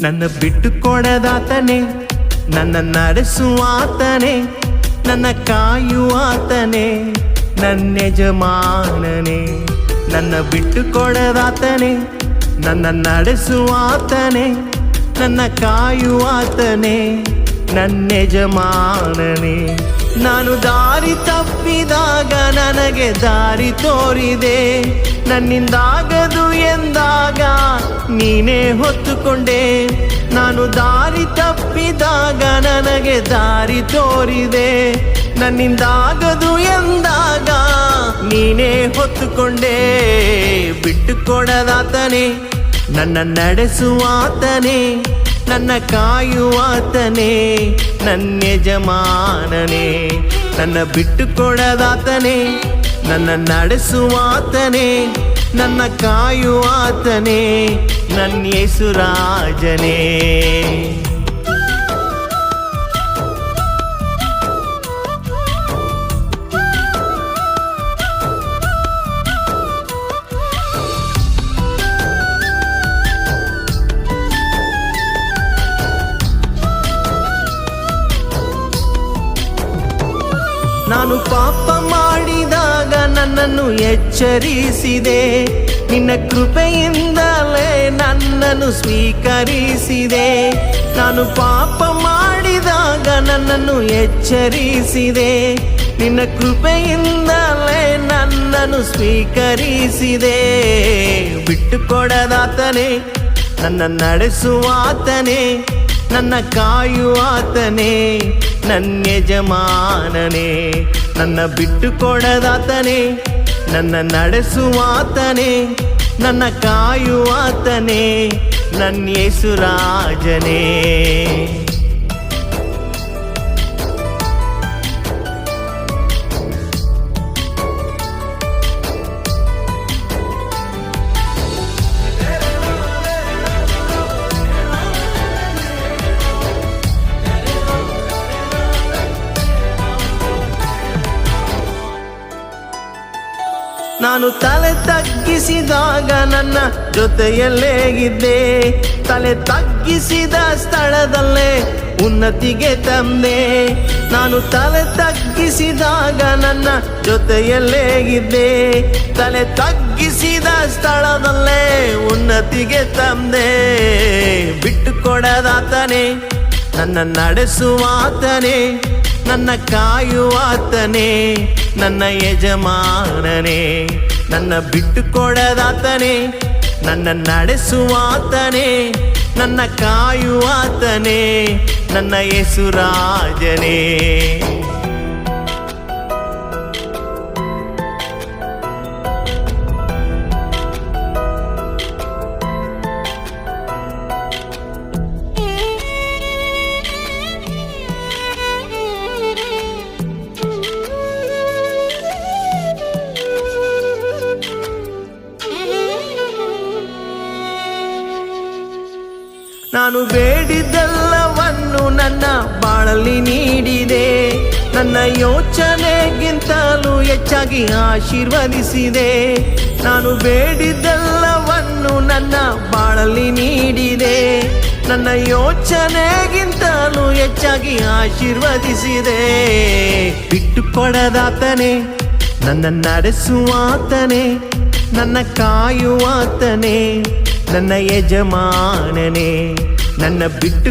ನನ್ನ ಬಿಟ್ಟು ಕೊಡದಾತನೇ, ನನ್ನ ನಡೆಸುವಾತನೇ, ನನ್ನ ಕಾಯುವಾತನೇ, ನನ್ನ ಯಜಮಾನನೇ. ನನ್ನ ಬಿಟ್ಟು ಕೊಡದಾತನೇ, ನನ್ನ ನಡೆಸುವಾತನೇ, ನನ್ನ ಕಾಯುವಾತನೇ, ನನ್ನ ಯಜಮಾನನೇ. ನಾನು ದಾರಿ ತಪ್ಪಿದಾಗ ನನಗೆ ದಾರಿ ತೋರಿದೆ, ನನ್ನಿಂದಾಗದು ಎಂದಾಗ ನೀನೇ ಹೊತ್ತುಕೊಂಡೆ. ನಾನು ದಾರಿ ತಪ್ಪಿದಾಗ ನನಗೆ ದಾರಿ ತೋರಿದೆ, ನನ್ನಿಂದಾಗದು ಎಂದಾಗ ನೀನೇ ಹೊತ್ತುಕೊಂಡೆ. ಬಿಟ್ಟು ಕೊಡದಾತನೇ, ನನ್ನ ನಡೆಸುವಾತನೇ, ನನ್ನ ಕಾಯುವಾತನೇ, ನನ್ನ ಯಜಮಾನನೇ. ನನ್ನ ಬಿಟ್ಟು ಕೊಡದಾತನೇ, ನನ್ನ ನಡೆಸುವಾತನೇ, ನನ್ನ ಕಾಯುವಾತನೇ, ನನ್ನ ಯೇಸು ರಾಜನೇ. ನಾನು ಪಾಪ ಮಾಡಿದಾಗ ನನ್ನನ್ನು ಎಚ್ಚರಿಸಿದೆ, ನಿನ್ನ ಕೃಪೆಯಿಂದಲೇ ನನ್ನನ್ನು ಸ್ವೀಕರಿಸಿದೆ. ನಾನು ಪಾಪ ಮಾಡಿದಾಗ ನನ್ನನ್ನು ಎಚ್ಚರಿಸಿದೆ, ನಿನ್ನ ಕೃಪೆಯಿಂದಲೇ ನನ್ನನ್ನು ಸ್ವೀಕರಿಸಿದೆ. ಬಿಟ್ಟು ಕೊಡದಾತನೇ, ನನ್ನ ನಡೆಸುವಾತನೇ, ನನ್ನ ಕಾಯುವಾತನೇ, ನನ್ನ ಯಜಮಾನನೇ. ನನ್ನ ಬಿಟ್ಟು ಕೊಡದಾತನೇ, ನನ್ನ ನಡೆಸುವಾತನೇ, ನನ್ನ ಕಾಯುವಾತನೇ, ನನ್ನ ಯೇಸು ರಾಜನೇ. ನಾನು ತಲೆ ತಗ್ಗಿಸಿದಾಗ ನನ್ನ ಜೊತೆಯಲ್ಲೇ ಇದ್ದೆ, ತಲೆ ತಗ್ಗಿಸಿದ ಸ್ಥಳದಲ್ಲೇ ಉನ್ನತಿಗೆ ತಂದೆ. ನಾನು ತಲೆ ತಗ್ಗಿಸಿದಾಗ ನನ್ನ ಜೊತೆಯಲ್ಲೇ ಇದ್ದೆ, ತಲೆ ತಗ್ಗಿಸಿದ ಸ್ಥಳದಲ್ಲೇ ಉನ್ನತಿಗೆ ತಂದೆ. ಬಿಟ್ಟು ಕೊಡದಾತನೇ, ನನ್ನ ನಡೆಸುವಾತನೇ, ನನ್ನ ಕಾಯುವಾತನೇ, ನನ್ನ ಯಜಮಾನನೇ. ನನ್ನ ಬಿಟ್ಟು ಕೊಡದಾತನೇ, ನನ್ನ ನಡೆಸುವಾತನೇ, ನನ್ನ ಕಾಯುವಾತನೇ, ನನ್ನ ಯೇಸು ರಾಜನೇ. ನಾನು ಬೇಡಿದ್ದೆಲ್ಲವನ್ನು ನನ್ನ ಬಾಳಲ್ಲಿ ನೀಡಿದೆ, ನನ್ನ ಯೋಚನೆಗಿಂತಲೂ ಹೆಚ್ಚಾಗಿ ಆಶೀರ್ವದಿಸಿದೆ. ನಾನು ಬೇಡಿದ್ದೆಲ್ಲವನ್ನು ನನ್ನ ಬಾಳಲ್ಲಿ ನೀಡಿದೆ, ನನ್ನ ಯೋಚನೆಗಿಂತಲೂ ಹೆಚ್ಚಾಗಿ ಆಶೀರ್ವದಿಸಿದೆ. ಬಿಟ್ಟು ಕೊಡದಾತನೇ, ನನ್ನ ನಡೆಸುವಾತನೇ, ನನ್ನ ಕಾಯುವಾತನೇ, ನನ್ನ ಯಜಮಾನನೇ. ನನ್ನ ಬಿಟ್ಟು